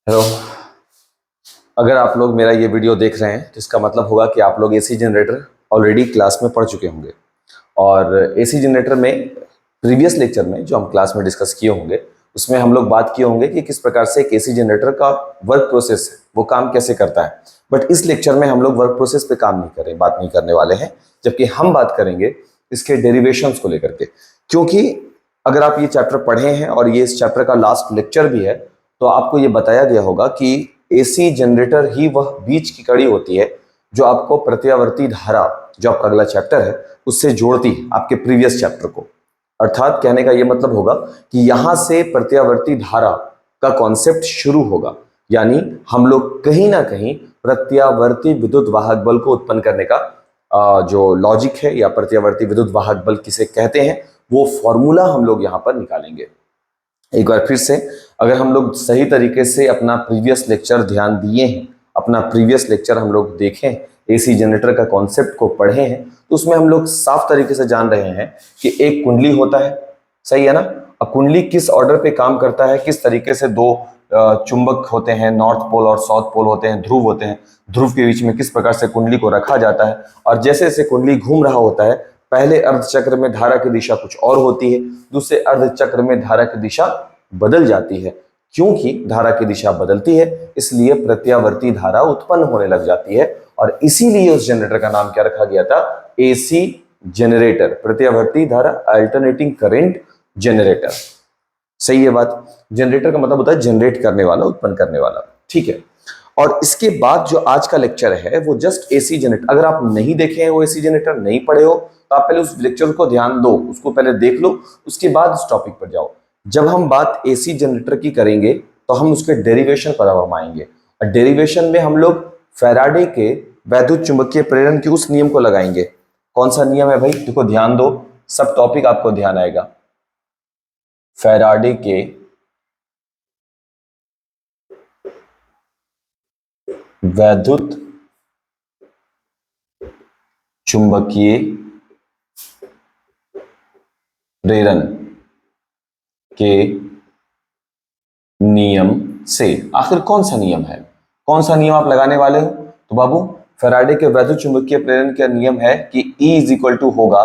Hello. अगर आप लोग मेरा ये वीडियो देख रहे हैं तो इसका मतलब होगा कि आप लोग एसी जनरेटर ऑलरेडी क्लास में पढ़ चुके होंगे। और एसी जनरेटर में प्रीवियस लेक्चर में जो हम क्लास में डिस्कस किए होंगे उसमें हम लोग बात किए होंगे कि किस प्रकार से एक एसी जनरेटर का वर्क प्रोसेस है, वो काम कैसे करता है। बट इस लेक्चर में हम लोग वर्क प्रोसेस पे काम नहीं करें, बात नहीं करने वाले हैं, जबकि हम बात करेंगे इसके डेरिवेशंस को लेकर के। क्योंकि अगर आप ये चैप्टर पढ़े हैं और ये इस चैप्टर का लास्ट लेक्चर भी है तो आपको ये बताया गया होगा कि एसी जनरेटर ही वह बीच की कड़ी होती है जो आपको प्रत्यावर्ती धारा, जो आपका अगला चैप्टर है, उससे जोड़ती है आपके प्रीवियस चैप्टर को। अर्थात कहने का यह मतलब होगा कि यहां से प्रत्यावर्ती धारा का कॉन्सेप्ट शुरू होगा, यानी हम लोग कहीं ना कहीं प्रत्यावर्ती विद्युत वाहक बल को उत्पन्न करने का जो लॉजिक है या प्रत्यावर्ती विद्युत वाहक बल किसे कहते हैं वो फॉर्मूला हम लोग यहां पर निकालेंगे। एक बार फिर से अगर हम लोग सही तरीके से अपना प्रीवियस लेक्चर ध्यान दिए हैं, अपना प्रीवियस लेक्चर हम लोग देखें, एसी जनरेटर का कॉन्सेप्ट को पढ़े हैं, तो उसमें हम लोग साफ तरीके से जान रहे हैं कि एक कुंडली होता है, सही है ना। अब कुंडली किस ऑर्डर पे काम करता है, किस तरीके से दो चुंबक होते हैं, नॉर्थ पोल और साउथ पोल होते हैं, ध्रुव होते हैं, ध्रुव के बीच में किस प्रकार से कुंडली को रखा जाता है। और जैसे जैसे कुंडली घूम रहा होता है, पहले अर्धचक्र में धारा की दिशा कुछ और होती है, दूसरे अर्धचक्र में धारा की दिशा बदल जाती है। क्योंकि धारा की दिशा बदलती है इसलिए प्रत्यावर्ती धारा उत्पन्न होने लग जाती है, और इसीलिए उस जनरेटर का नाम क्या रखा गया था, एसी जनरेटर, प्रत्यावर्ती धारा अल्टरनेटिंग करंट जनरेटर। सही है बात। जनरेटर का मतलब होता है जनरेट करने वाला, उत्पन्न करने वाला, ठीक है। और इसके बाद जो आज का लेक्चर है वो जस्ट एसी जनरेटर। अगर आप नहीं देखे हैं वो एसी जनरेटर, नहीं पढ़े हो, तो आप पहले उस लेक्चर को ध्यान दो, उसको पहले देख लो, उसके बाद इस टॉपिक पर जाओ। जब हम बात एसी जनरेटर की करेंगे तो हम उसके डेरिवेशन पर हम आएंगे, और डेरिवेशन में हम लोग फैराडे के वैद्युत चुंबकीय प्रेरण के उस नियम को लगाएंगे। कौन सा नियम है भाई, देखो ध्यान दो, सब टॉपिक आपको ध्यान आएगा। फैराडे के वैद्युत चुंबकीय प्रेरण के नियम से। आखिर कौन सा नियम है, कौन सा नियम आप लगाने वाले हो, तो बाबू फैराडे के वैद्युत चुंबकीय प्रेरण का नियम है कि E इज इक्वल टू होगा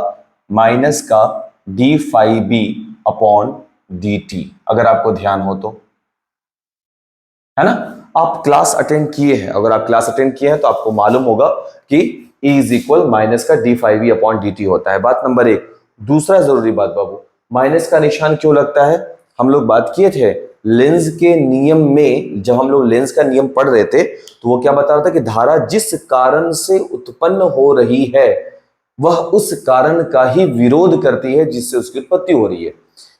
माइनस का d phi B upon d t. अगर आपको ध्यान हो तो, है ना, आप क्लास अटेंड किए हैं, अगर आप क्लास अटेंड किए हैं तो आपको मालूम होगा कि E इज इक्वल माइनस का d phi B upon d t होता है। बात नंबर एक। दूसरा जरूरी बात बाबू, माइनस का निशान क्यों लगता है, हम लोग बात किए थे लेंस के नियम में, जब हम लोग लेंस का नियम पढ़ रहे थे तो वो क्या बता रहा था कि धारा जिस कारण से उत्पन्न हो रही है वह उस कारण का ही विरोध करती है जिससे उसकी उत्पत्ति हो रही है।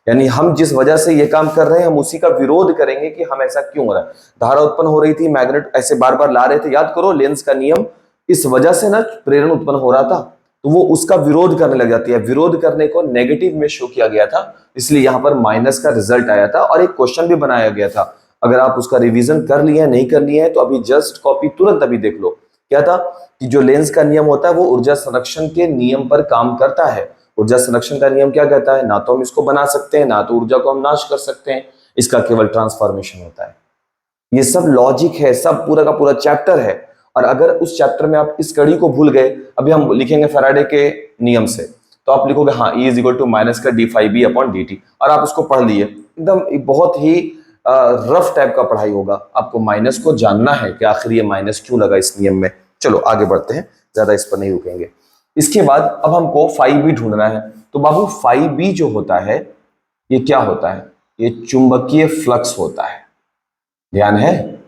यानी हम जिस वजह से ये काम कर रहे हैं हम उसी का विरोध करेंगे कि हम ऐसा क्यों हो रहा है। धारा उत्पन्न हो रही थी, मैग्नेट ऐसे बार बार ला रहे थे, याद करो लेंस का नियम, इस वजह से ना प्रेरण उत्पन्न हो रहा था, तो वो उसका विरोध करने लग जाती है। विरोध करने को नेगेटिव में शो किया गया था, इसलिए यहां पर माइनस का रिजल्ट आया था, और एक क्वेश्चन भी बनाया गया था। अगर आप उसका रिवीजन कर लिए नहीं कर लिए हैं तो अभी जस्ट कॉपी तुरंत अभी देख लो। क्या था कि जो लेंस का नियम होता है वो ऊर्जा संरक्षण के नियम पर काम करता है। ऊर्जा संरक्षण का नियम क्या कहता है, ना तो हम इसको बना सकते हैं ना तो ऊर्जा को हम नाश कर सकते हैं, इसका केवल ट्रांसफॉर्मेशन होता है। ये सब लॉजिक है, सब पूरा का पूरा चैप्टर है। और अगर उस चैप्टर में आप इस कड़ी को भूल गए, अभी हम लिखेंगे फैराडे के नियम से, तो आप लिखोगे हाँ E is equal to minus का d phi B upon d t, और आप उसको पढ़ लिए, एकदम बहुत ही रफ टाइप का पढ़ाई होगा। आपको माइनस को जानना है कि आखिर ये माइनस क्यों लगा इस नियम में। चलो आगे बढ़ते हैं, ज्यादा इस पर नहीं रुकेंगे। इसके बाद अब हमको फाई बी ढूंढना है। तो बाबू फाई बी जो होता है ये क्या होता है, ये चुंबकीय फ्लक्स होता है। ध्यान है,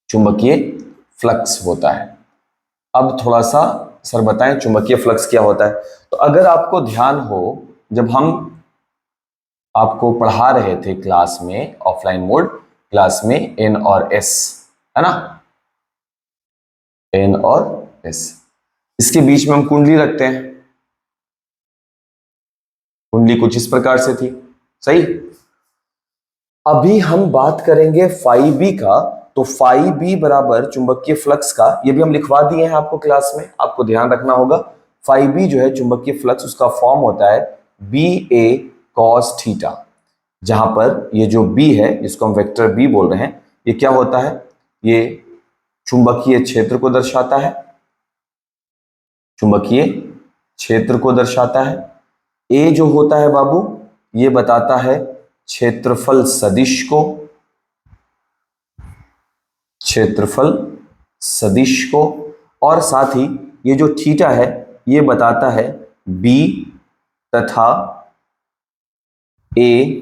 चुंबकीय फ्लक्स होता है। अब थोड़ा सा सर बताएं चुंबकीय फ्लक्स क्या होता है। तो अगर आपको ध्यान हो, जब हम आपको पढ़ा रहे थे क्लास में, ऑफलाइन मोड क्लास में, एन और एस, है ना, एन और एस, इसके बीच में हम कुंडली रखते हैं। कुंडली कुछ इस प्रकार से थी, सही। अभी हम बात करेंगे फाई बी का, तो फाई बी बराबर चुंबकीय फ्लक्स का, ये भी हम लिखवा दिए हैं आपको क्लास में, आपको ध्यान रखना होगा। फाई बी जो है चुंबकीय फ्लक्स, उसका फॉर्म होता है बी ए कॉस थीटा, जहां पर ये जो बी है जिसको हम वेक्टर बी बोल रहे हैं, ये क्या होता है, ये चुंबकीय क्षेत्र को दर्शाता है, चुंबकीय क्षेत्र को दर्शाता है। ए जो होता है बाबू, ये बताता है क्षेत्रफल सदिश को, क्षेत्रफल सदिश को, और साथ ही ये जो थीटा है ये बताता है बी तथा ए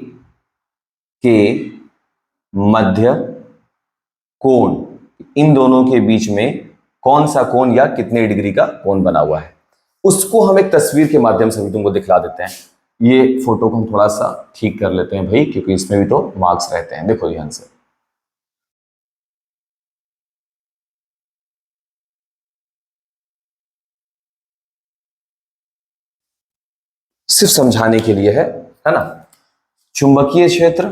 के मध्य कोण, इन दोनों के बीच में कौन सा कोण या कितने डिग्री का कोण बना हुआ है, उसको हम एक तस्वीर के माध्यम से भी तुमको दिखला देते हैं। ये फोटो को हम थोड़ा सा ठीक कर लेते हैं भाई, क्योंकि इसमें भी तो मार्क्स रहते हैं। देखो ध्यान से, सिर्फ समझाने के लिए है ना। चुंबकीय क्षेत्र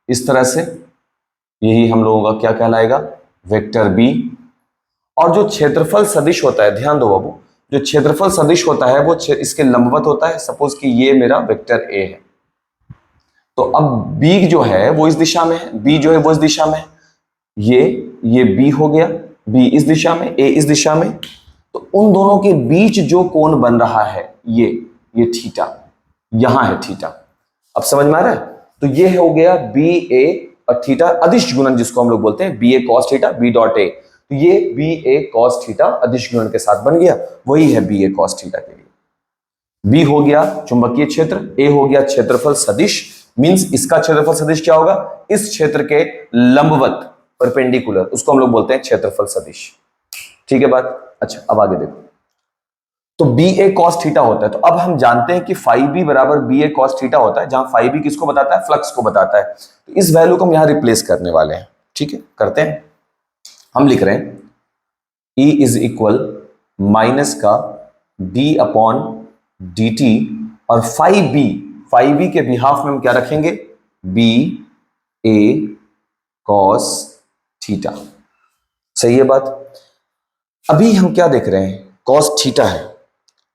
इस तरह से, यही हम लोगों का क्या कहलाएगा, वेक्टर बी। और जो क्षेत्रफल सदिश होता है, ध्यान दो बाबू, जो क्षेत्रफल सदिश होता है वो इसके लंबवत होता है। सपोज कि ये मेरा वेक्टर ए है, तो अब बी जो है वो इस दिशा में है, बी जो है वो इस दिशा में है, ये बी हो गया, बी इस दिशा में, ए इस दिशा में। तो उन दोनों के बीच जो कोण बन रहा है ये थीटा, यहां है थीटा। अब समझ में आ रहा है? तो ये हो गया बी ए और थीटा अदिश गुणन, जिसको हम लोग बोलते हैं B A cos theta B dot A. तो ये बी ए कॉस थीटा अदिश गुणन के साथ बन गया, वही है बी ए कॉस थीटा के लिए। बी हो गया चुंबकीय क्षेत्र, ए हो गया क्षेत्रफल सदिश, मींस इसका क्षेत्रफल सदिश क्या होगा, इस क्षेत्र के लंबवत परपेंडिकुलर, उसको हम लोग बोलते हैं क्षेत्रफल सदिश। ठीक है बात? अच्छा अब आगे देखो, तो बी ए कॉस थीटा होता है। तो अब हम जानते हैं कि फाइव बी बराबर बी ए कॉस थीटा होता है, जहां फाइव बी किसको बताता है, फ्लक्स को बताता है। तो इस वैल्यू को हम यहां रिप्लेस करने वाले हैं। ठीक है, करते हैं। हम लिख रहे हैं E इज इक्वल माइनस का डी अपॉन डी टी, और फाइव बी के बिहाफ में हम क्या रखेंगे, बी ए कॉस थीटा। सही है बात? अभी हम क्या देख रहे हैं, कॉस थीटा है।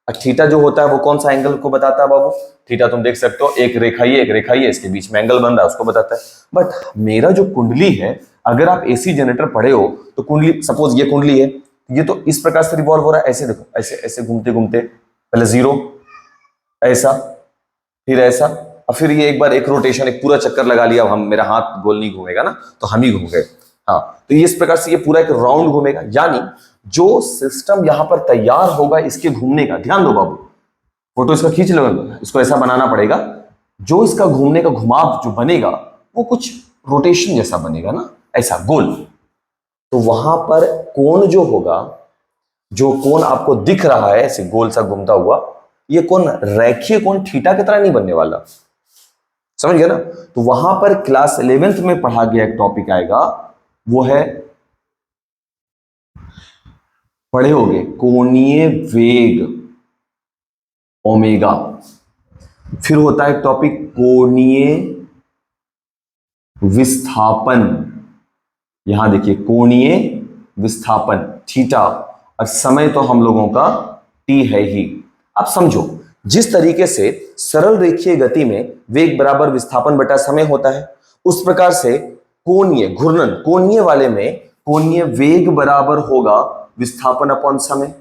थीटा जो होता है वो कौन सा एंगल को बताता है बाबू, थीटा तुम देख सकते हो, एक रेखा ही है, इसके बीच में एंगल बन रहा है, उसको बताता है। बट मेरा जो कुंडली है, अगर आप एसी जनरेटर पढ़े हो तो कुंडली, सपोज ये कुंडली है, ये तो इस प्रकार से रिवॉल्व हो रहा है, ऐसे देखो, ऐसे ऐसे घूमते घूमते, पहले जीरो, ऐसा, फिर ऐसा, और फिर ये एक बार एक रोटेशन, एक पूरा चक्कर लगा लिया। हम, मेरा हाथ गोल नहीं घूमेगा ना, तो हम ही घूम गए। हाँ, तो ये इस प्रकार से ये पूरा एक राउंड घूमेगा, यानी जो सिस्टम यहां पर तैयार होगा इसके घूमने का, ध्यान दो बाबू, फोटो इसका खींच लो, इसको ऐसा बनाना पड़ेगा, जो इसका घूमने का घुमाव जो बनेगा वो कुछ रोटेशन जैसा बनेगा ना, ऐसा गोल। तो वहां पर कोण जो होगा, जो कोण आपको दिख रहा है ऐसे गोल सा घूमता हुआ, ये कोण रेखीय कोण थीटा की तरह नहीं बनने वाला। समझ गया ना? तो वहां पर क्लास 11th में पढ़ा गया एक टॉपिक आएगा, वो है, पढ़े होगे, कोणीय वेग ओमेगा। फिर होता है एक टॉपिक कोणीय विस्थापन, यहां देखिए कोणीय विस्थापन थीटा, और समय तो हम लोगों का टी है ही। आप समझो, जिस तरीके से सरल रेखीय गति में वेग बराबर विस्थापन बटा समय होता है, उस प्रकार से कोणीय घूर्णन, कोणीय वाले में कोणीय वेग बराबर होगा विस्थापन अपॉन समय।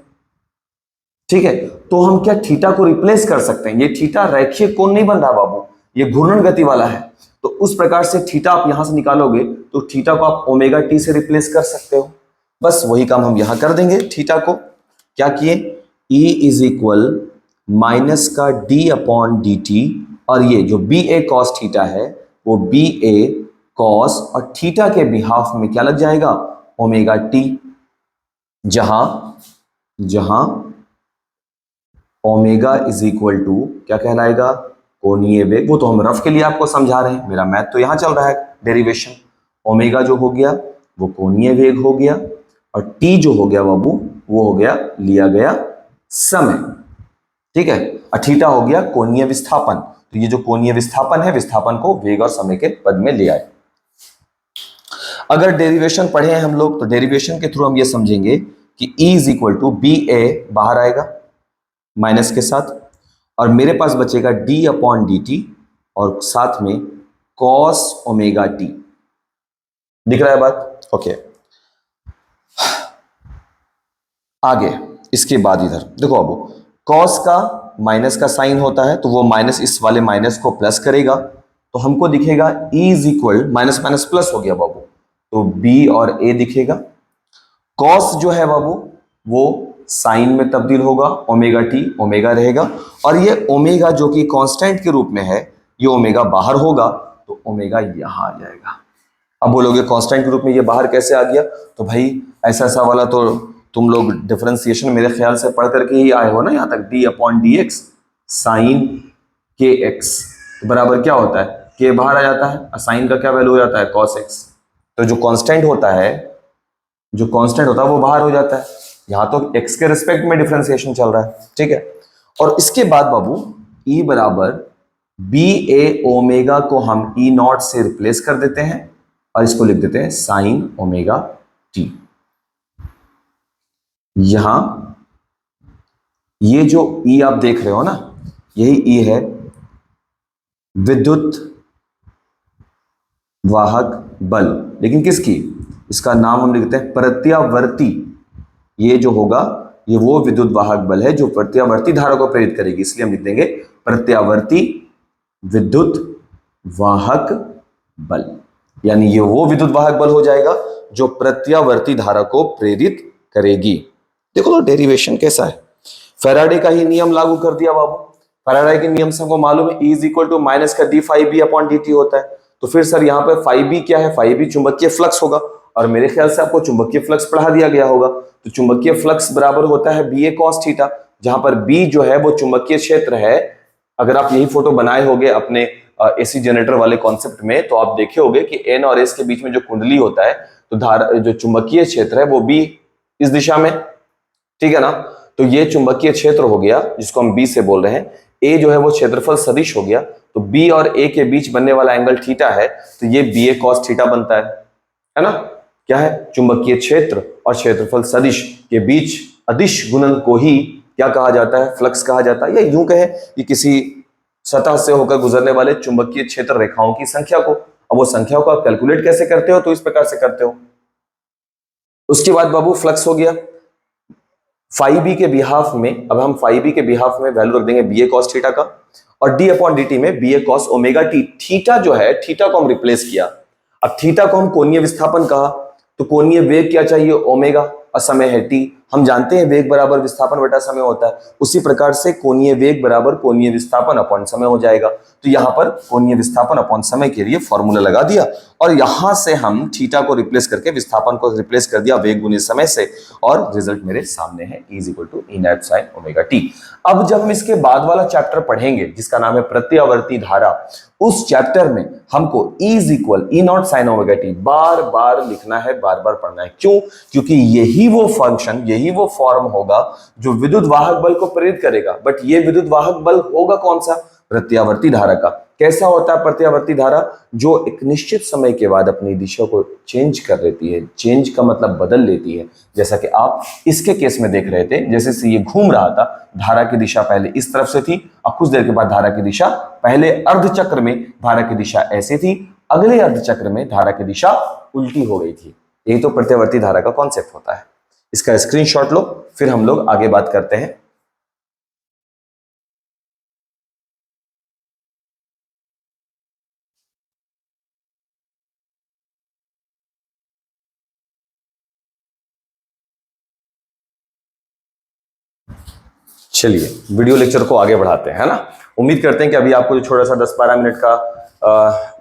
ठीक है, तो हम क्या थीटा को रिप्लेस कर सकते हैं, ये थीटा रेखीय कोण नहीं बन रहा बाबू, ये घूर्णन गति वाला है। तो उस प्रकार से थीटा आप यहां से निकालोगे तो थीटा को आप ओमेगा टी से रिप्लेस कर सकते हो। बस वही काम हम यहां कर देंगे। थीटा को क्या किए, E इज इक्वल माइनस का डी अपॉन डी टी, और ये जो बी ए कॉस थीटा है वो बी ए कॉस, और थीटा के बिहाफ में क्या लग जाएगा, ओमेगा टी, जहां ओमेगा इज इक्वल टू क्या कहलाएगा, कोणीय वेग। वो तो हम रफ के लिए आपको समझा रहे हैं, मेरा मैथ तो यहां चल रहा है डेरिवेशन। ओमेगा जो हो गया वो कोणीय वेग हो गया, और टी जो हो गया बाबू वो हो गया लिया गया समय। ठीक है, और थीटा हो गया कोणीय विस्थापन। तो ये जो कोणीय विस्थापन है, विस्थापन को वेग और समय के पद में ले आए। अगर डेरिवेशन पढ़े हैं हम लोग, तो डेरिवेशन के थ्रू हम ये समझेंगे कि E is equal to B A बाहर आएगा माइनस के साथ, और मेरे पास बचेगा डी अपॉन डी टी, और साथ में कॉस ओमेगा टी। दिख रहा है बात? ओके, आगे इसके बाद इधर देखो, अब कॉस का माइनस का साइन होता है तो वो माइनस इस वाले माइनस को प्लस करेगा, तो हमको दिखेगा E is equal, minus minus plus हो गया बाबू, तो B और A दिखेगा। कॉस जो है बाबू वो साइन में तब्दील होगा, ओमेगा टी ओमेगा रहेगा, और ये ओमेगा जो कि कांस्टेंट के रूप में है, ये ओमेगा बाहर होगा, तो ओमेगा यहां आ जाएगा। अब बोलोगे कांस्टेंट के रूप में ये बाहर कैसे आ गया? तो भाई ऐसा ऐसा वाला तो तुम लोग डिफरेंशिएशन मेरे ख्याल से पढ़ करके ही आए हो ना यहाँ तक, d upon d x sin के एक्स बराबर क्या होता है? के बाहर आ जाता है, साइन का क्या वैल्यू हो जाता है? Cos x. तो जो कांस्टेंट होता है, जो कांस्टेंट होता है वो बाहर हो जाता है। यहां तो एक्स के रिस्पेक्ट में डिफरेंशिएशन चल रहा है, ठीक है। और इसके बाद बाबू ई बराबर बी ए ओमेगा को हम ई नॉट से रिप्लेस कर देते हैं और इसको लिख देते हैं साइन ओमेगा टी। यहां ये जो ई आप देख रहे हो ना, यही ई है विद्युत वाहक बल, लेकिन किसकी? इसका नाम हम लिखते हैं प्रत्यावर्ती। ये जो होगा ये वो विद्युत वाहक बल है जो प्रत्यावर्ती धारा को प्रेरित करेगी, इसलिए हम लिख देंगे प्रत्यावर्ती विद्युत वाहक बल। यानी ये वो विद्युत वाहक बल हो जाएगा जो प्रत्यावर्ती धारा को प्रेरित करेगी। देखो तो डेरिवेशन कैसा है, फैराडे का ही नियम लागू कर दिया बाबू। फैराडे के नियम से हमको मालूम है E is equal to minus का d five B upon d t होता है। तो फिर सर यहाँ पे फाइव बी क्या है? फाइव बी चुंबकीय फ्लक्स होगा, और मेरे ख्याल से आपको चुंबकीय फ्लक्स पढ़ा दिया गया होगा। तो चुंबकीय फ्लक्स बराबर होता है बी ए कॉस थीटा, जहां पर बी जो है वो चुंबकीय क्षेत्र है। अगर आप यही फोटो बनाए होगे अपने एसी जनरेटर वाले कॉन्सेप्ट में, तो आप देखे होगे कि एन और एस के बीच में जो कुंडली होता है, तो धारा जो चुंबकीय क्षेत्र है वो बी इस दिशा में, ठीक है ना। तो ये चुंबकीय क्षेत्र हो गया जिसको हम बी से बोल रहे हैं। ए जो है वो क्षेत्रफल सदिश हो गया, तो बी और ए के बीच बनने वाला एंगल थीटा है, तो ये बी ए कॉस थीटा बनता है ना। क्या है? चुंबकीय क्षेत्र और क्षेत्रफल सदिश के बीच अदिश गुणन को ही क्या कहा जाता है? फ्लक्स कहा जाता है। या यूं कहे कि किसी सतह से होकर गुजरने वाले चुंबकीय क्षेत्र रेखाओं की संख्या को। अब वो संख्या को आप कैलकुलेट कैसे करते हो? तो इस प्रकार से करते हो। उसके बाद बाबू फ्लक्स हो गया फाइव बी के बिहाफ में। अब हम फाइव बी के बिहाफ में वैल्यू रख देंगे बी ए कॉस थीटा का, और डी अपॉन डी टी में B A cos omega T. Theta जो है, थीटा को हम रिप्लेस किया। अब थीटा को हम कोणीय विस्थापन कहा, तो कोणीय वेग क्या चाहिए? ओमेगा, और समय है टी। हम जानते हैं वेग बराबर विस्थापन बटा समय होता है, उसी प्रकार से कोणीय वेग बराबर कोणीय विस्थापन अपॉन समय हो जाएगा। तो यहां पर कोणीय विस्थापन अपॉन समय के लिए फॉर्मूला लगा दिया, और यहां से हम थीटा को रिप्लेस करके विस्थापन को रिप्लेस कर दिया वेग गुणित समय से, और रिजल्ट मेरे सामने है E is equal to e naught sin omega t. अब जब हम इसके बाद वाला चैप्टर पढ़ेंगे जिसका नाम है प्रत्यावर्ती धारा, उस चैप्टर में हमको E is equal E naught sine omega t बार बार लिखना है, बार बार पढ़ना है। क्यों? क्योंकि यही वो फंक्शन, यही वो फॉर्म होगा जो विद्युत वाहक बल को प्रेरित करेगा। बट ये विद्युत वाहक बल होगा कौन सा? प्रत्यावर्ती धारा का। कैसा होता है प्रत्यावर्ती धारा? जो एक निश्चित समय के बाद अपनी दिशा को चेंज कर लेती है। चेंज का मतलब बदल लेती है। जैसा कि आप इसके केस में देख रहे थे, जैसे से ये घूम रहा था, धारा की दिशा पहले इस तरफ से थी, और कुछ देर के बाद धारा की दिशा, पहले अर्धचक्र में धारा की दिशा ऐसे थी, अगले अर्धचक्र में धारा की दिशा उल्टी हो गई थी। यही तो प्रत्यावर्ती धारा का कॉन्सेप्ट होता है। इसका स्क्रीनशॉट लो, फिर हम लोग आगे बात करते हैं। चलिए वीडियो लेक्चर को आगे बढ़ाते हैं ना। उम्मीद करते हैं कि अभी आपको जो छोटा सा 10-12 मिनट का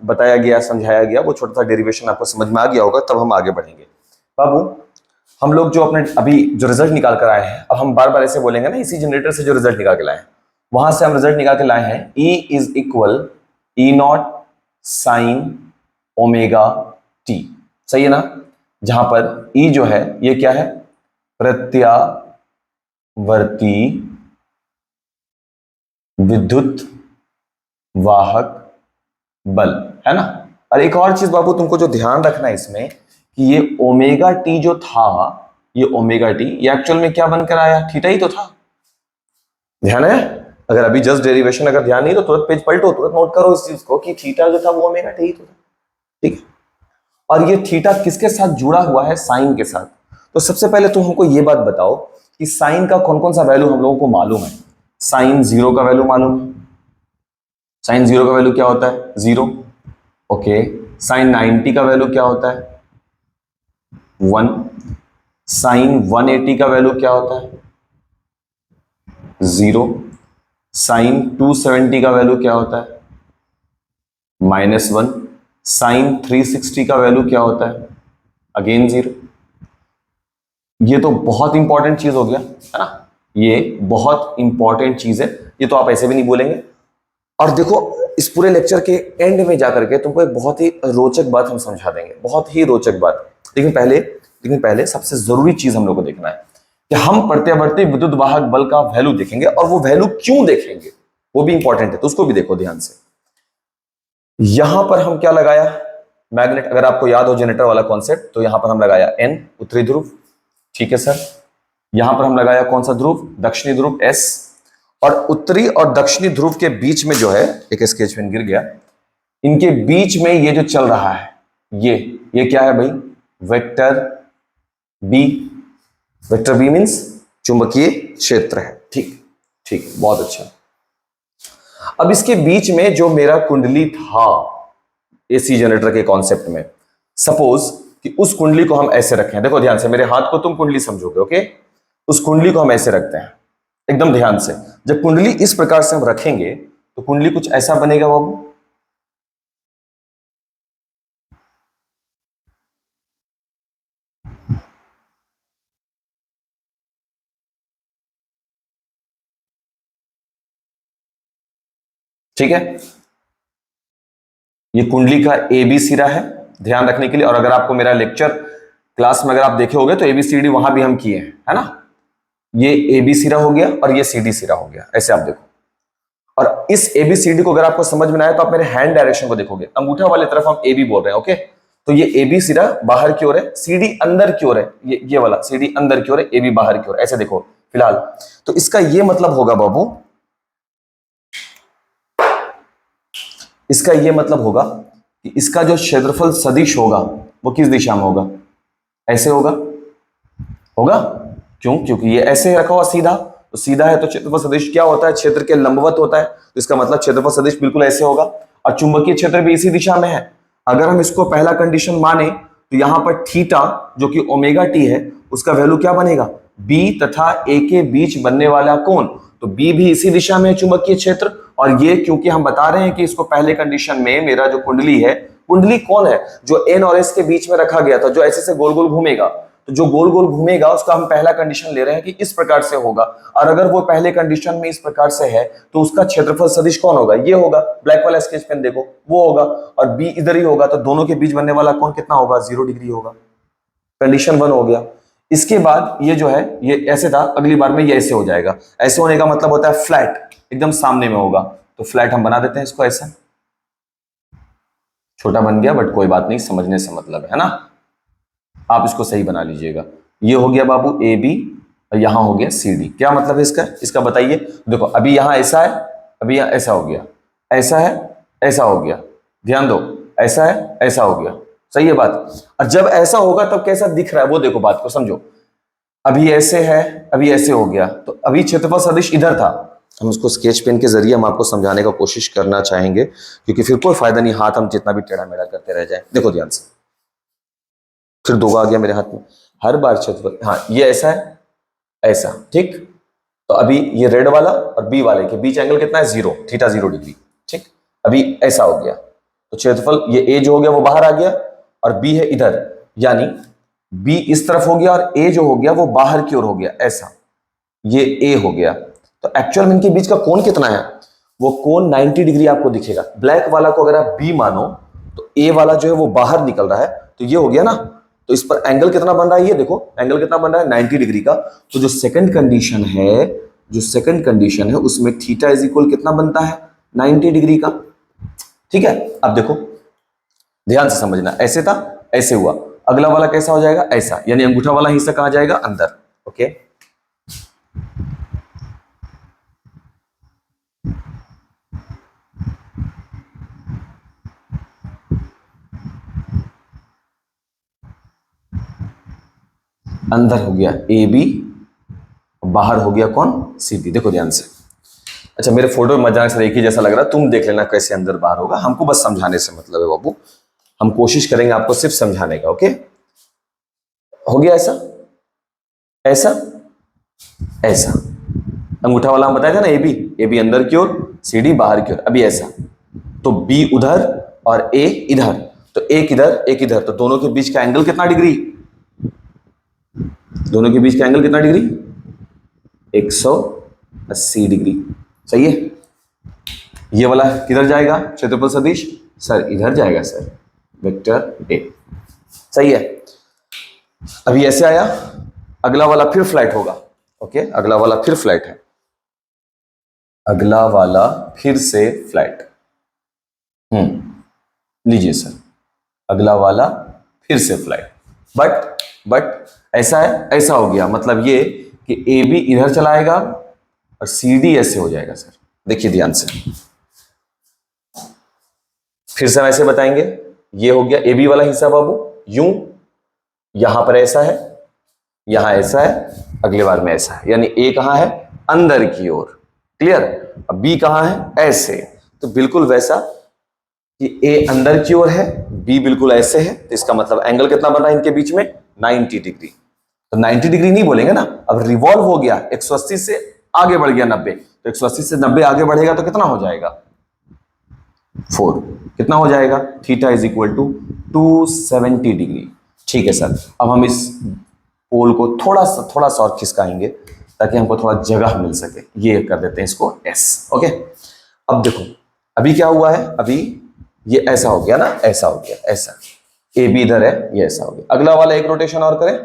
बताया गया, समझाया गया, वो छोटा सा डेरिवेशन आपको समझ में आ गया होगा। तब हम आगे बढ़ेंगे बाबू। हम लोग जो अपने अभी जो रिजल्ट निकाल कर आए हैं, अब हम बार बार ऐसे बोलेंगे ना, इसी जनरेटर से जो रिजल्ट निकाल के लाए हैं, वहां से हम रिजल्ट निकाल के लाए हैं E is equal E naught sine omega T. सही है ना? जहां पर E जो है ये क्या है? प्रत्यावर्ती विद्युत वाहक बल, है ना। और एक और चीज बाबू तुमको जो ध्यान रखना है इसमें, कि ये ओमेगा टी जो था, ये ओमेगा टी ये एक्चुअल में क्या बनकर आया? थीटा ही तो था। ध्यान है? अगर अभी जस्ट डेरिवेशन अगर ध्यान नहीं तो तुरंत पेज पलटो, तुरंत नोट करो इस चीज को कि थीटा जो था वो ओमेगा टी ही तो था। ठीक है। और ये थीटा किसके साथ जुड़ा हुआ है, साइन के साथ। तो सबसे पहले तुम हमको ये बात बताओ कि साइन का कौन कौन सा वैल्यू हम लोगों को मालूम है। साइन जीरो का वैल्यू मालूम है। साइन जीरो का वैल्यू क्या होता है, जीरो। ओके, साइन 90 का वैल्यू क्या होता है, 1। साइन 180 का वैल्यू क्या होता है, 0। साइन 270 का वैल्यू क्या होता है, -1। साइन 360 का वैल्यू क्या होता है, अगेन 0। ये तो बहुत इंपॉर्टेंट चीज हो गया है ना, ये बहुत इंपॉर्टेंट चीज है, ये तो आप ऐसे भी नहीं बोलेंगे। और देखो इस पूरे लेक्चर के एंड में जाकर के तुमको एक बहुत ही रोचक बात हम समझा देंगे, बहुत ही रोचक बात। लेकिन पहले सबसे जरूरी चीज हम लोग को देखना है कि हम प्रत्यावर्ती विद्युत वाहक बल का वैल्यू देखेंगे, और वो वैल्यू क्यों देखेंगे वो भी इंपॉर्टेंट है, तो उसको भी देखो ध्यान से। यहां पर हम क्या लगाया, मैग्नेट, अगर आपको याद हो जनरेटर वाला कॉन्सेप्ट, तो यहां पर हम लगाया N, उत्तरी ध्रुव, ठीक है सर। यहां पर हम लगाया कौन सा ध्रुव, दक्षिणी ध्रुव S, और उत्तरी और दक्षिणी ध्रुव के बीच में जो है, एक स्केच पेन गिर गया, इनके बीच में ये जो चल रहा है, ये क्या है भाई, vector B. Vector B means चुंबकीय क्षेत्र है, ठीक ठीक, बहुत अच्छा। अब इसके बीच में जो मेरा कुंडली था एसी जनरेटर के कॉन्सेप्ट में, सपोज कि उस कुंडली को हम ऐसे रखें, देखो ध्यान से, मेरे हाथ को तुम कुंडली समझोगे, ओके। उस कुंडली को हम ऐसे रखते हैं, एकदम ध्यान से। जब कुंडली इस प्रकार से हम रखेंगे तो कुंडली कुछ ऐसा बनेगा बाबू, ठीक है। ये कुंडली का ए बी सिरा है, ध्यान रखने के लिए। और अगर आपको मेरा लेक्चर क्लास में अगर आप देखे होगे तो एबीसीडी वहां भी हम किए हैं, है ना। ये ए बी सिरा हो गया और ये सी डी सिरा हो गया, ऐसे आप देखो। और इस एबीसीडी को अगर आपको समझ में आए तो आप मेरे हैंड डायरेक्शन को देखोगे, अंगूठा वाली तरफ हम ए बी बोल रहे हैं, ओके। तो ये ए बी सिरा बाहर की ओर है, सीडी अंदर की ओर है, ये वाला सीडी अंदर की ओर है, ए बी बाहर की ओर, ऐसे देखो फिलहाल। तो इसका ये मतलब होगा बाबू, इसका ये मतलब होगा कि इसका जो क्षेत्रफल सदिश होगा वो किस दिशा में होगा, ऐसे होगा, होगा। क्यों, क्योंकि ये ऐसे रखा हुआ सीधा, तो सीधा है तो क्षेत्रफल सदिश क्या होता है, क्षेत्र के लंबवत होता है, तो इसका मतलब क्षेत्रफल सदिश बिल्कुल ऐसे होगा। और चुंबकीय क्षेत्र भी इसी दिशा में है। अगर हम इसको पहला कंडीशन माने तो यहां पर थीटा जो कि ओमेगा टी है, उसका वैल्यू क्या बनेगा, बी तथा ए के बीच बनने वाला कोण, तो बी भी इसी दिशा में है चुंबकीय क्षेत्र। और ये क्योंकि हम बता रहे हैं कि इसको पहले कंडीशन में मेरा जो कुंडली है, कुंडली कौन है, जो एन और एस के बीच में रखा गया था, जो ऐसे से गोल गोल घूमेगा, तो जो गोल गोल घूमेगा उसका हम पहला कंडीशन ले रहे हैं कि इस प्रकार से होगा। और अगर वो पहले कंडीशन में इस प्रकार से है तो उसका क्षेत्रफल सदिश कौन होगा, ये होगा, ब्लैक वाला स्केच पेन देखो, वो होगा। और बी इधर ही होगा, तो दोनों के बीच बनने वाला कोण कितना होगा, 0 डिग्री होगा। कंडीशन 1 हो गया। इसके बाद ये जो है, ये ऐसे था, अगली बार में ये ऐसे हो जाएगा। ऐसे होने का मतलब होता है फ्लैट, एकदम सामने में होगा। तो फ्लैट हम बना देते हैं इसको ऐसा, छोटा बन गया बट कोई बात नहीं, समझने से मतलब है ना। आप इसको सही बना लीजिएगा। ये हो गया बाबू ए बी, और यहां हो गया सी डी। क्या मतलब है इसका, इसका बताइए। देखो अभी यहां ऐसा है, अभी यहां ऐसा हो गया, ऐसा है, ऐसा हो गया, ध्यान दो, ऐसा है, ऐसा हो गया, सही है बात। और जब ऐसा होगा तब कैसा दिख रहा है वो देखो, बात को समझो। अभी ऐसे है, अभी ऐसे हो गया, तो अभी क्षेत्रफल सदिश इधर था। हम उसको स्केच पेन के जरिए हम आपको समझाने का कोशिश करना चाहेंगे, क्योंकि फिर कोई फायदा नहीं हाथ हम जितना भी टेढ़ा मेढ़ा करते रह जाए। देखो ध्यान से, फिर 2 आ गया मेरे हाथ में, हर बार क्षेत्रफल, हाँ ये ऐसा है, ऐसा, ठीक। तो अभी ये रेड वाला और बी वाले के बीच एंगल कितना है, 0, थीटा 0 डिग्री, ठीक। अभी ऐसा हो गया, तो क्षेत्रफल ये ए जो हो गया वो बाहर आ गया, और बी है इधर, यानी बी इस तरफ हो गया और ए जो हो गया वो बाहर की ओर हो गया, ऐसा, ये ए हो गया। तो एक्चुअल में इनके बीच का कोण कितना है, वो कोण 90 डिग्री आपको दिखेगा। ब्लैक वाला को अगर आप बी मानो तो ए वाला जो है वो बाहर निकल रहा है, तो ये हो गया ना। तो इस पर एंगल कितना बन रहा है, ये देखो एंगल कितना बन रहा है, 90 डिग्री का। तो जो सेकंड कंडीशन है, जो सेकंड कंडीशन है उसमें थीटा इज इक्वल कितना बनता है, 90 डिग्री का, ठीक है। अब देखो ध्यान से समझना, ऐसे था, ऐसे हुआ, अगला वाला कैसा हो जाएगा, ऐसा, यानी अंगूठा वाला हिस्सा कहां जाएगा, अंदर, ओके। अंदर हो गया ए बी, बाहर हो गया कौन, सी डी। देखो ध्यान से। अच्छा मेरे फोटो में मजाक से एक ही जैसा लग रहा है, तुम देख लेना कैसे अंदर बाहर होगा, हमको बस समझाने से मतलब है बाबू, हम कोशिश करेंगे आपको सिर्फ समझाने का। ओके, हो गया ऐसा, ऐसा, ऐसा। अंगूठा वाला हम बताया था ना, ए बी अंदर की ओर, सी डी बाहर की ओर। अभी ऐसा, तो बी उधर और ए इधर, तो एक इधर एक इधर, तो दोनों के बीच का एंगल कितना डिग्री, दोनों के बीच का एंगल कितना डिग्री, 180 डिग्री। सही है। ये वाला किधर जाएगा क्षेत्रफल सदिश, सर इधर जाएगा सर, वेक्टर ए। सही है। अभी ऐसे आया, अगला वाला फिर फ्लैट होगा। ओके, अगला वाला फिर फ्लैट है, अगला वाला फिर से फ्लैट। लीजिए सर, अगला वाला फिर से फ्लैट, बट ऐसा है, ऐसा हो गया, मतलब ये कि ए बी इधर चलाएगा और सी डी ऐसे हो जाएगा सर। देखिए ध्यान से, फिर से वैसे बताएंगे। ये हो गया ए बी वाला हिस्सा बाबू, यूं यहां पर ऐसा है, यहां ऐसा है, अगले बार में ऐसा है, यानी ए कहां है, अंदर की ओर। क्लियर। अब बी कहां है, ऐसे, तो बिल्कुल वैसा कि ए अंदर की ओर है, बी बिल्कुल ऐसे है, तो इसका मतलब एंगल कितना बना इनके बीच में, 90 डिग्री। तो 90 डिग्री नहीं बोलेंगे ना, अब रिवॉल्व हो गया, 180 से आगे बढ़ गया 90, तो 180 से 90 आगे बढ़ेगा तो कितना हो जाएगा, 4। कितना हो जाएगा, theta is equal to 270 degree. ठीक है सर, अब हम इस पोल को थोड़ा सा और खिसकाएंगे ताकि हमको थोड़ा जगह मिल सके। ये कर देते हैं इसको एस। ओके, अब देखो अभी क्या हुआ है, अभी ये ऐसा हो गया ना, ऐसा हो गया, ऐसा ए बी इधर है, ये ऐसा हो गया। अगला वाला एक रोटेशन और करें,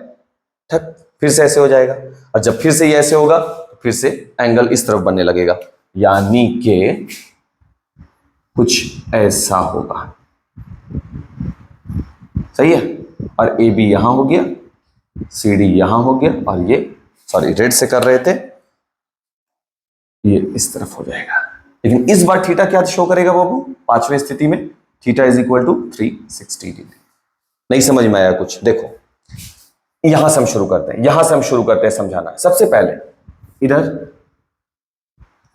ठक, फिर से ऐसे हो जाएगा, और जब फिर से ये ऐसे होगा तो फिर से एंगल इस तरफ बनने लगेगा, यानी कि कुछ ऐसा होगा। सही है। और ए बी यहां हो गया, सी डी यहां हो गया, और ये सॉरी रेड से कर रहे थे, ये इस तरफ हो जाएगा। लेकिन इस बार थीटा क्या शो करेगा बाबू, पांचवें स्थिति में theta is equal to 360 degree. नहीं समझ में आया कुछ, देखो यहां से हम शुरू करते हैं, यहां से हम शुरू करते हैं समझाना। सबसे पहले इधर,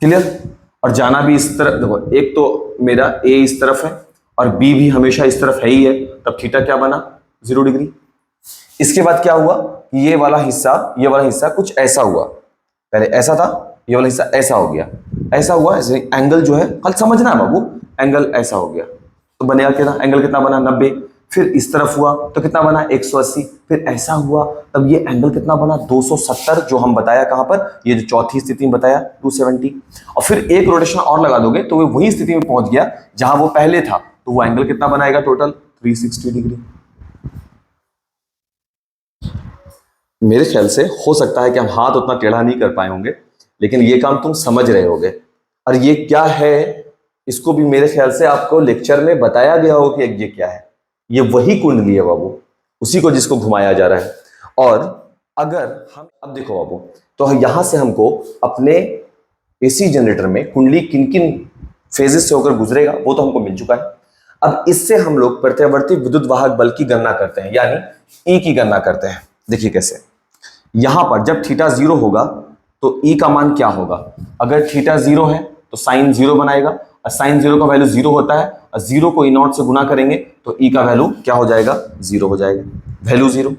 क्लियर, और जाना भी इस तरफ। देखो एक तो मेरा ए इस तरफ है और बी भी हमेशा इस तरफ है ही है, तब थीटा क्या बना, 0 डिग्री। इसके बाद क्या हुआ, ये वाला हिस्सा कुछ ऐसा हुआ, पहले ऐसा था, ये वाला हिस्सा ऐसा हो गया, ऐसा हुआ, एंगल जो है कल समझना है बाबू, एंगल ऐसा हो गया, तो बनेगा कितना, एंगल कितना बना, 90। फिर इस तरफ हुआ तो कितना बना, 180। फिर ऐसा हुआ तब ये एंगल कितना बना, 270, जो हम बताया कहां पर, ये जो चौथी स्थिति में बताया 270। और फिर एक रोटेशन और लगा दोगे तो वो वही स्थिति में पहुंच गया जहां वो पहले था, तो वो एंगल कितना बनाएगा टोटल, 360 डिग्री। मेरे ख्याल से हो सकता है कि हम हाथ उतना टेढ़ा नहीं कर पाए होंगे, लेकिन ये काम तुम समझ रहे होगे। और ये क्या है, इसको भी मेरे ख्याल से आपको लेक्चर में बताया गया हो कि ये क्या है। ये वही कुंडली है बाबू, उसी को जिसको घुमाया जा रहा है। और अगर हम अब देखो बाबू, तो यहां से हमको अपने एसी जनरेटर में कुंडली किन किन फेजेस से होकर गुजरेगा वो तो हमको मिल चुका है। अब इससे हम लोग प्रत्यावर्ती विद्युत वाहक बल की गणना करते हैं, यानी ई की गणना करते हैं। देखिए कैसे, यहां पर जब थीटा 0 होगा तो ई का मान क्या होगा, अगर थीटा 0 है तो साइन 0 बनाएगा, और साइन 0 का वैल्यू 0 होता है, और 0 को E0 से गुना करेंगे तो ई का वैल्यू क्या हो जाएगा, 0 हो जाएगा, वैल्यू 0।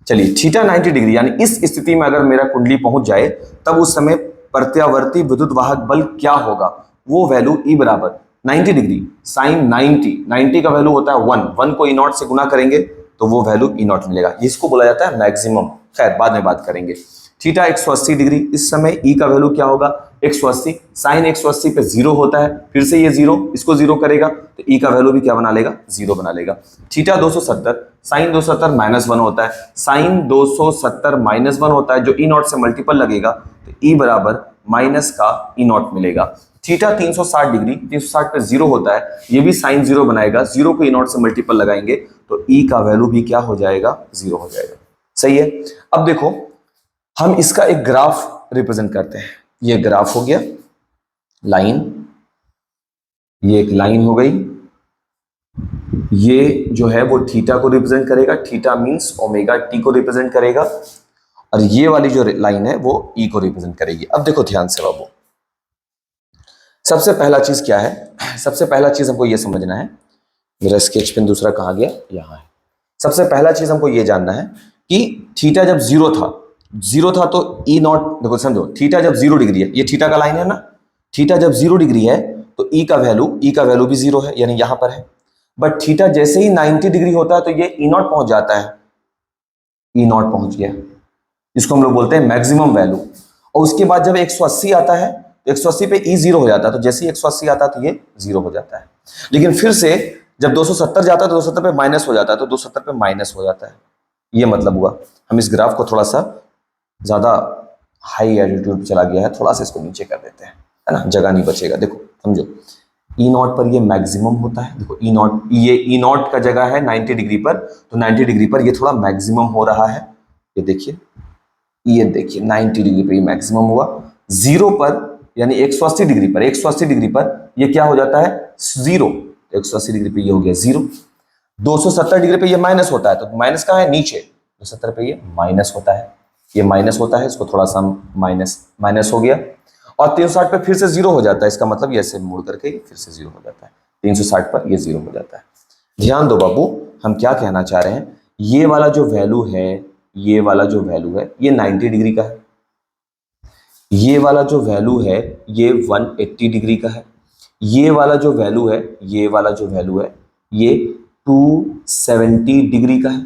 चलिए थीटा 90 डिग्री, यानी इस स्थिति में अगर मेरा कुंडली पहुंच जाए तब उस समय प्रत्यावर्ती विद्युत वाहक बल क्या होगा, वो वैल्यू ई बराबर 90 डिग्री साइन 90 का वैल्यू होता है 1 को E0 से गुना करेंगे तो वो वैल्यू E0 मिलेगा। इसको बोला जाता है मैक्सिमम, खैर बाद में बात करेंगे। थीटा 180 डिग्री, इस समय ई का वैल्यू क्या होगा, 180, साइन 180 पे 0 होता है, फिर से ये 0 इसको 0 करेगा तो ई का वैल्यू भी क्या बना लेगा, 0 बना लेगा। थीटा 270, साइन 270 -1 होता है, साइन 270 -1 होता है, जो E0 से मल्टीपल लगेगा तो ई बराबर माइनस का E0 मिलेगा। थीटा 360 डिग्री, 360 पे 0 होता है, ये भी साइन 0 बनाएगा, 0 को E0 से मल्टीपल लगाएंगे तो ई का वैल्यू भी क्या हो जाएगा, 0 हो जाएगा। सही है। अब देखो हम इसका एक ग्राफ रिप्रेजेंट करते हैं, ये ग्राफ हो गया, लाइन, ये एक लाइन हो गई, ये जो है वो थीटा को रिप्रेजेंट करेगा, थीटा मीन्स ओमेगा टी को रिप्रेजेंट करेगा, और ये वाली जो लाइन है वो ई को रिप्रेजेंट करेगी। अब देखो ध्यान से बाबू, सबसे पहला चीज क्या है, सबसे पहला चीज हमको ये समझना है, मेरा स्केच पेन दूसरा कहाँ गया, यहाँ है। सबसे पहला चीज हमको ये जानना है कि थीटा जब जीरो था तो ई नॉट, देखो समझो, थीटा जब 0 डिग्री है, ये थीटा का लाइन है ना, थीटा जब 0 डिग्री है तो ई का वैल्यू भी 0 है, यानी यहां पर है। बट थीटा जैसे ही 90 डिग्री होता है तो ये ई नॉट पहुंच जाता है, ई नॉट पहुंच गया, इसको हम लोग बोलते हैं मैक्सिमम वैल्यू। और उसके बाद जब 180 आता है तो 180 पे ई 0 हो जाता है, तो जैसे ही 180 आता है तो ये 0 हो जाता है। लेकिन फिर से जब 270 जाता है तो 270 पे माइनस हो जाता है, तो 270 पे माइनस हो जाता है। ये मतलब हुआ। हम इस ग्राफ को थोड़ा सा ज्यादा हाई एल्टीट्यूड पे चला गया है, थोड़ा सा इसको नीचे कर देते हैं, है ना, जगह नहीं बचेगा। देखो समझो, ई नॉट पर ये मैक्सिमम होता है, देखो ई नॉट, ये ई नॉट का जगह है 90 डिग्री पर, तो 90 डिग्री पर ये थोड़ा मैक्सिमम हो रहा है। ये देखिए 90 डिग्री पर ये मैक्सिमम हुआ। 0 पर यानी 180 डिग्री पर, 180 डिग्री पर ये क्या हो जाता है, 0। 180 डिग्री पे ये हो गया 0। 270 डिग्री पे ये माइनस होता है, तो माइनस कहाँ है, नीचे। 270 पे ये माइनस होता है, ये माइनस होता है, इसको थोड़ा सा माइनस हो गया। और 360 पे फिर से 0 हो जाता है, इसका मतलब ये ऐसे मुड़ करके फिर से 0 हो जाता है। 360 पर ये 0 हो जाता है। ध्यान दो बाबू, हम क्या कहना चाह रहे हैं, ये वाला जो वैल्यू है, ये वाला जो वैल्यू है ये 90 डिग्री का है, ये वाला जो वैल्यू है ये 180 डिग्री का है, ये वाला जो वैल्यू है, ये वाला जो वैल्यू है ये 270 डिग्री का है,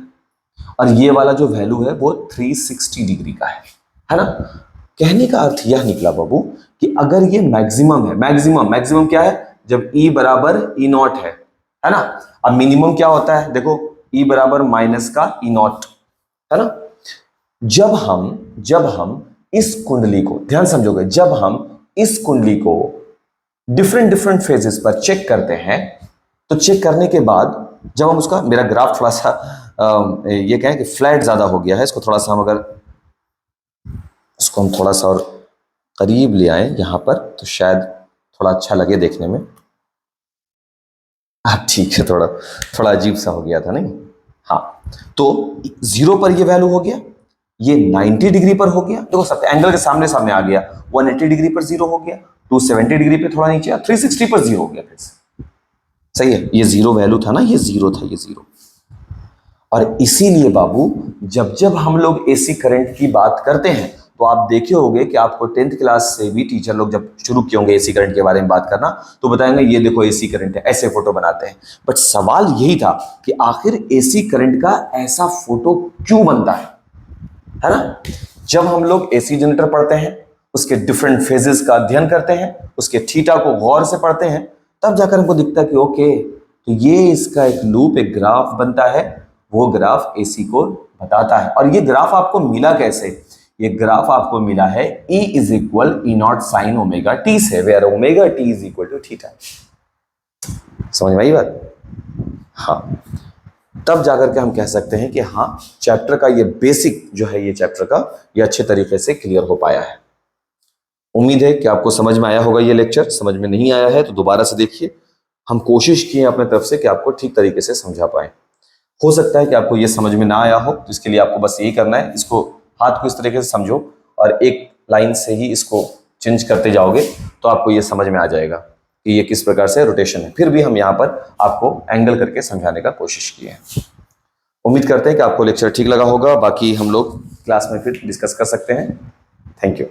और ये वाला जो वैल्यू है वो 360 डिग्री का है ना। कहने का अर्थ यह निकला बाबू कि अगर ये मैक्सिमम है, मैक्सिमम क्या है, जब ई बराबर ई नॉट है ना। अब मिनिमम क्या होता है, देखो ई बराबर माइनस का ई नॉट, है ना। जब हम इस कुंडली को, ध्यान समझोगे, जब हम इस कुंडली को डिफरेंट फेजेस पर चेक करते हैं, तो चेक करने के बाद जब हम उसका, मेरा ग्राफ थोड़ा सा ये कहें कि फ्लैट ज्यादा हो गया है, इसको थोड़ा सा हम अगर इसको हम थोड़ा सा और करीब ले आए यहां पर, तो शायद थोड़ा अच्छा लगे देखने में। ठीक है, थोड़ा अजीब सा हो गया था नहीं। हाँ, तो 0 पर ये वैल्यू हो गया, ये 90 डिग्री पर हो गया, देखो सब एंगल के सामने आ गया। 180 डिग्री पर 0 हो गया, 270 डिग्री पे थोड़ा नीचे, 360 पर 0 हो गया फिर से। सही है, ये 0 वैल्यू था ना, ये 0 था, ये 0। और इसीलिए बाबू जब हम लोग एसी करंट की बात करते हैं, तो आप देखे होंगे कि आपको 10th क्लास से भी टीचर लोग जब शुरू किए होंगे एसी करंट के बारे में बात करना, तो बताएंगे ये देखो एसी करंट है, ऐसे फोटो बनाते हैं। बट सवाल यही था कि आखिर एसी करंट का ऐसा फोटो क्यों बनता है ना। जब हम लोग एसी जनरेटर पढ़ते हैं, उसके डिफरेंट फेजेस का अध्ययन करते हैं, उसके थीटा को गौर से पढ़ते हैं, तब जाकर हमको दिखता है कि ओके, तो ये इसका एक लूप, एक ग्राफ बनता है, वो ग्राफ एसी को बताता है। और ये ग्राफ आपको मिला कैसे, ये ग्राफ आपको मिला है E is equal E naught sine omega t से, where omega t is equal to theta. समझ में आई बात? हाँ, तब जाकर के हम कह सकते हैं कि हाँ, चैप्टर का ये बेसिक जो है, ये चैप्टर का ये अच्छे तरीके से क्लियर हो पाया है। उम्मीद है कि आपको समझ में आया होगा ये लेक्चर। समझ में नहीं आया है तो दोबारा से देखिए। हम कोशिश किए अपने तरफ से कि आपको ठीक तरीके से समझा पाए। हो सकता है कि आपको ये समझ में ना आया हो, तो इसके लिए आपको बस यही करना है, इसको हाथ को इस तरीके से समझो और एक लाइन से ही इसको चेंज करते जाओगे, तो आपको ये समझ में आ जाएगा कि ये किस प्रकार से रोटेशन है। फिर भी हम यहाँ पर आपको एंगल करके समझाने का कोशिश किए हैं। उम्मीद करते हैं कि आपको लेक्चर ठीक लगा होगा। बाकी हम लोग क्लास में फिर डिस्कस कर सकते हैं। Thank you.